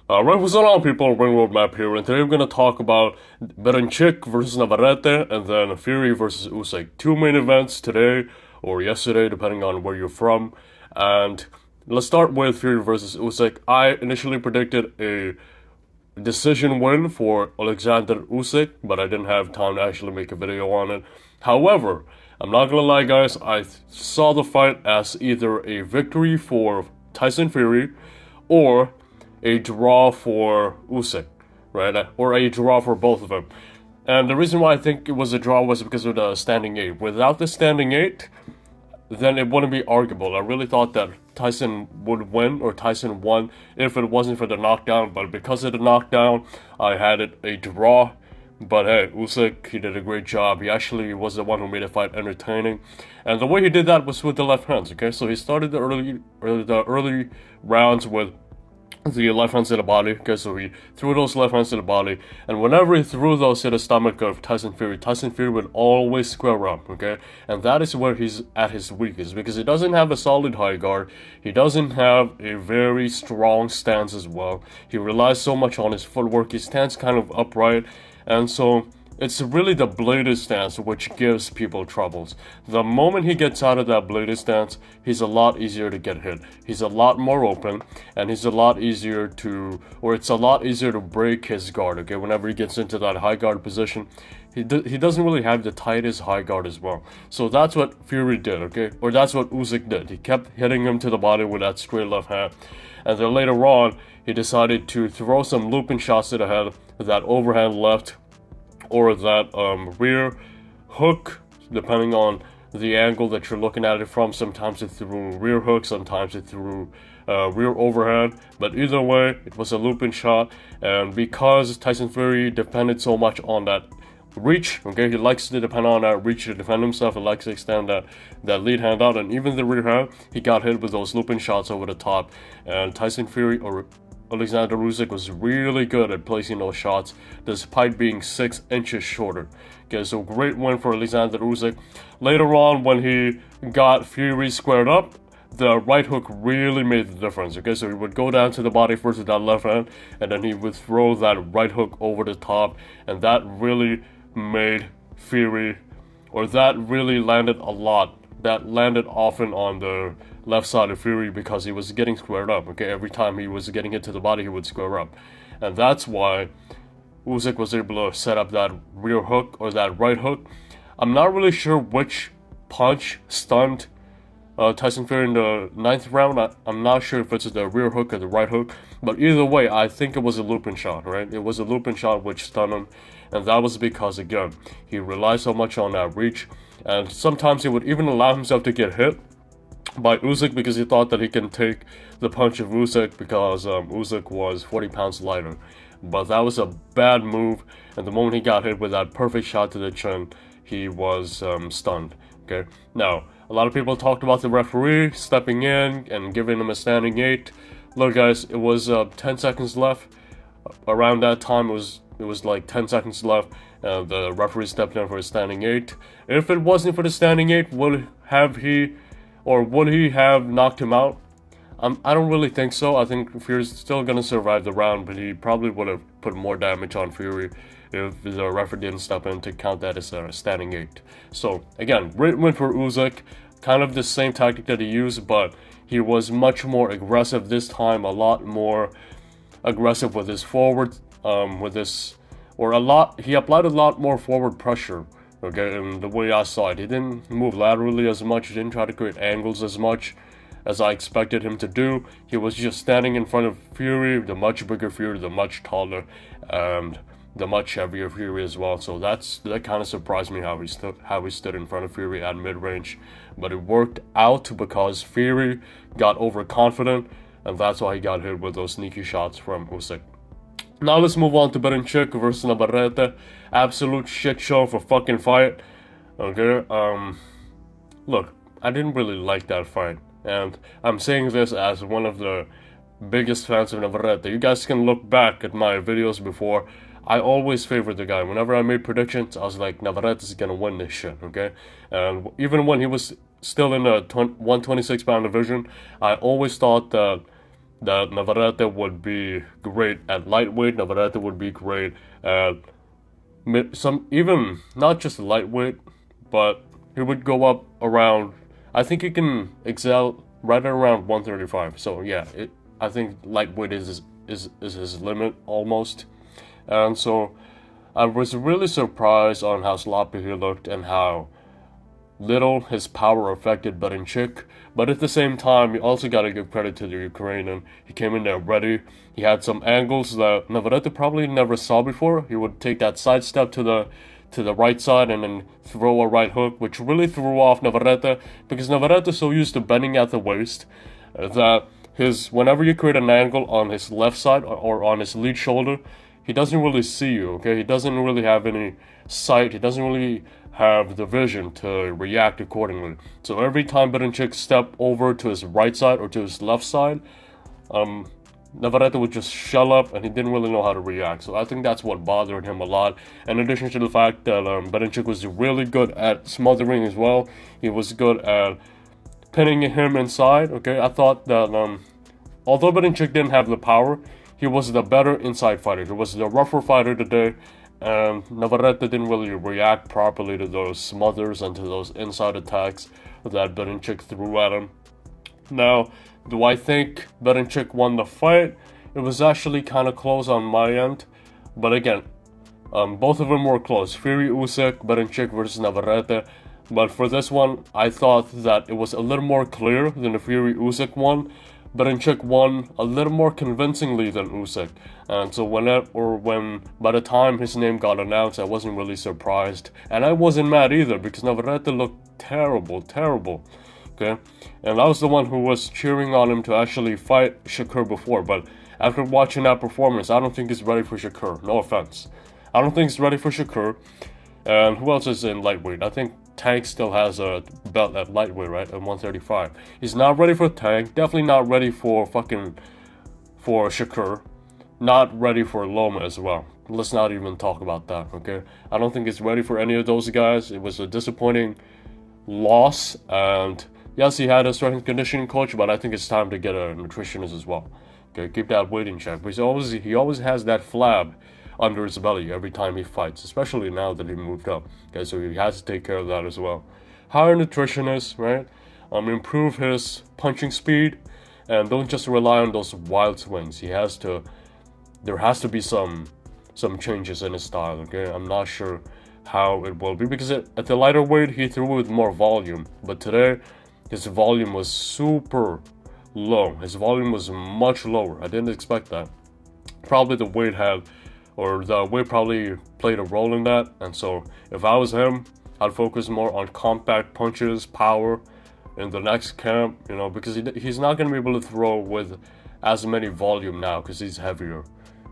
Alright, what's going on, people? Ringworld Map here, and today we're gonna talk about Berinchyk versus Navarrette, and then Fury versus Usyk. Two main events today, or yesterday, depending on where you're from. And let's start with Fury versus Usyk. I initially predicted a decision win for Alexander Usyk, but I didn't have time to actually make a video on it. However, I'm not gonna lie, guys, I saw the fight as either a victory for Tyson Fury, or a draw for Usyk, right? Or a draw for both of them. And the reason why I think it was a draw was because of the standing 8. Without the standing 8, then it wouldn't be arguable. I really thought that Tyson would win, or Tyson won, if it wasn't for the knockdown. But because of the knockdown, I had it a draw. But hey, Usyk, he did a great job. He actually was the one who made the fight entertaining. And the way he did that was with the left hands, okay? So he started the early rounds with the left hands to the body. Okay, so he threw those left hands to the body, and whenever he threw those to the stomach of Tyson Fury would always square up, okay? And that is where he's at his weakest, because he doesn't have a solid high guard, he doesn't have a very strong stance as well. He relies so much on his footwork, he stands kind of upright, and so it's really the bladed stance which gives people troubles. The moment he gets out of that bladed stance, he's a lot easier to get hit. He's a lot more open, and he's a lot easier to, or it's a lot easier to break his guard, okay? Whenever he gets into that high guard position, he doesn't really have the tightest high guard as well. So that's what Fury did, okay? Or that's what Usyk did. He kept hitting him to the body with that straight left hand. And then later on, he decided to throw some looping shots to the head, that overhand left, or that rear hook, depending on the angle that you're looking at it from. Sometimes it threw rear hook, sometimes it threw rear overhand, but either way, it was a looping shot. And because Tyson Fury depended so much on that reach, okay, he likes to depend on that reach to defend himself, he likes to extend that lead hand out, and even the rear hand, he got hit with those looping shots over the top. And Tyson Fury, or Alexander Usyk, was really good at placing those shots, despite being 6 inches shorter. Okay, so great win for Alexander Usyk. Later on, when he got Fury squared up, the right hook really made the difference. Okay, so he would go down to the body first with that left hand, and then he would throw that right hook over the top, and that really made Fury, or that really landed a lot. That landed often on the left side of Fury, because he was getting squared up, okay? Every time he was getting hit to the body, he would square up. And that's why Usyk was able to set up that rear hook, or that right hook. I'm not really sure which punch stunned Tyson Fury in the 9th round. I'm not sure if it's the rear hook or the right hook, but either way, I think it was a looping shot, right? It was a looping shot which stunned him, and that was because, again, he relied so much on that reach, and sometimes he would even allow himself to get hit by Usyk because he thought that he can take the punch of Usyk, because Usyk was 40 pounds lighter. But that was a bad move, and the moment he got hit with that perfect shot to the chin, he was stunned, okay? Now, a lot of people talked about the referee stepping in and giving him a standing 8. Look, guys, it was 10 seconds left. Around that time, it was like 10 seconds left, and the referee stepped in for a standing 8. If it wasn't for the standing 8, would he have knocked him out? I don't really think so. I think Fury's still going to survive the round, but he probably would have put more damage on Fury if the referee didn't step in to count that as a standing 8. So, again, great win for Usyk. Kind of the same tactic that he used, but he was much more aggressive this time, a lot more aggressive with his forward, he applied a lot more forward pressure. Okay, and the way I saw it, he didn't move laterally as much, he didn't try to create angles as much as I expected him to do. He was just standing in front of Fury, the much bigger Fury, the much taller, and the much heavier Fury as well. So that kind of surprised me how he stood in front of Fury at mid-range. But it worked out because Fury got overconfident, and that's why he got hit with those sneaky shots from Usyk. Now let's move on to Berinchyk versus Navarrette. Absolute shit show for fucking fight. Okay, look, I didn't really like that fight, and I'm saying this as one of the biggest fans of Navarrette. You guys can look back at my videos before. I always favored the guy. Whenever I made predictions, I was like, Navarrette is gonna win this shit, okay? And even when he was still in the 126-pound division, I always thought that that Navarrette would be great at lightweight. Navarrete would be great at some, even not just lightweight, but he would go up around. I think he can excel right around 135. So yeah, I think lightweight is his limit almost. And so I was really surprised on how sloppy he looked and how little his power affected Berinchyk. But at the same time, you also got to give credit to the Ukrainian. He came in there ready. He had some angles that Navarrete probably never saw before. He would take that side step to the right side and then throw a right hook, which really threw off Navarrete, because Navarrete is so used to bending at the waist that whenever you create an angle on his left side or on his lead shoulder, he doesn't really see you, okay? He doesn't really have any sight. He doesn't really have the vision to react accordingly. So every time Berinchyk stepped over to his right side or to his left side, Navarrete would just shell up, and he didn't really know how to react. So I think that's what bothered him a lot. In addition to the fact that Berinchyk was really good at smothering as well. He was good at pinning him inside, okay? I thought that although Berinchyk didn't have the power, he was the better inside fighter. He was the rougher fighter today. And Navarrete didn't really react properly to those smothers and to those inside attacks that Berinchyk threw at him. Now, do I think Berinchyk won the fight? It was actually kind of close on my end. But again, both of them were close. Fury Usyk, Berinchyk versus Navarrete. But for this one, I thought that it was a little more clear than the Fury Usyk one. Berinchyk won a little more convincingly than Usyk, and so when by the time his name got announced, I wasn't really surprised, and I wasn't mad either, because Navarrete looked terrible, okay, and I was the one who was cheering on him to actually fight Shakur before, but after watching that performance, I don't think he's ready for Shakur. No offense, I don't think he's ready for Shakur. And who else is in lightweight? I think Tank still has a belt at lightweight, right? At 135. He's not ready for Tank. Definitely not ready for Shakur. Not ready for Loma as well. Let's not even talk about that, okay? I don't think he's ready for any of those guys. It was a disappointing loss. And yes, he had a strength and conditioning coach, but I think it's time to get a nutritionist as well. Okay, keep that weight in check. Because he always has that flab under his belly every time he fights, especially now that he moved up. Okay, so he has to take care of that as well. Hire a nutritionist, right? Improve his punching speed, and don't just rely on those wild swings. There has to be some changes in his style. Okay, I'm not sure how it will be, because at the lighter weight he threw with more volume, but today his volume was super low. His volume was much lower. I didn't expect that. Probably the weight probably played a role in that. And so if I was him, I'd focus more on compact punches, power in the next camp, you know, because he's not going to be able to throw with as many volume now because he's heavier.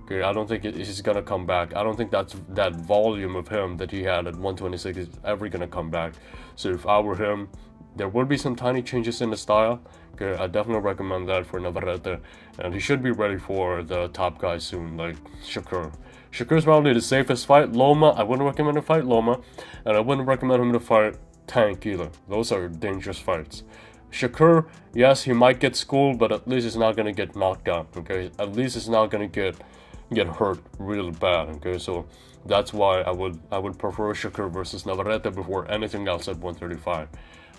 Okay, I don't think he's going to come back. I don't think that volume of him that he had at 126 is ever going to come back. So if I were him, there would be some tiny changes in the style. Okay, I definitely recommend that for Navarrete, and he should be ready for the top guy soon, like Shakur. Shakur's probably the safest fight. Loma, I wouldn't recommend to fight Loma, and I wouldn't recommend him to fight Tank either. Those are dangerous fights. Shakur, yes, he might get schooled, but at least he's not gonna get knocked out. Okay, at least he's not gonna get hurt real bad. Okay, so that's why I would prefer Shakur versus Navarrete before anything else at 135.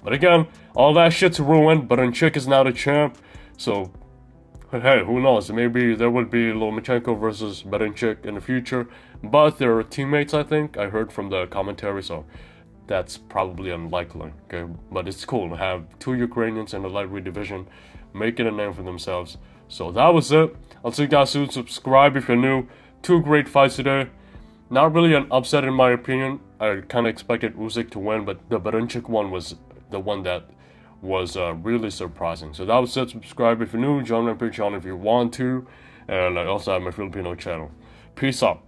But again, all that shit's ruined. Berinchyk is now the champ. So, hey, who knows? Maybe there would be Lomachenko versus Berinchyk in the future. But they're teammates, I think. I heard from the commentary, so that's probably unlikely. Okay, but it's cool to have two Ukrainians in the lightweight division making a name for themselves. So that was it. I'll see you guys soon. Subscribe if you're new. Two great fights today. Not really an upset in my opinion. I kind of expected Usyk to win, but the Berinchyk one was the one that was really surprising. So that was it. Subscribe if you're new, join my Patreon if you want to, and I also have my Filipino channel. Peace out.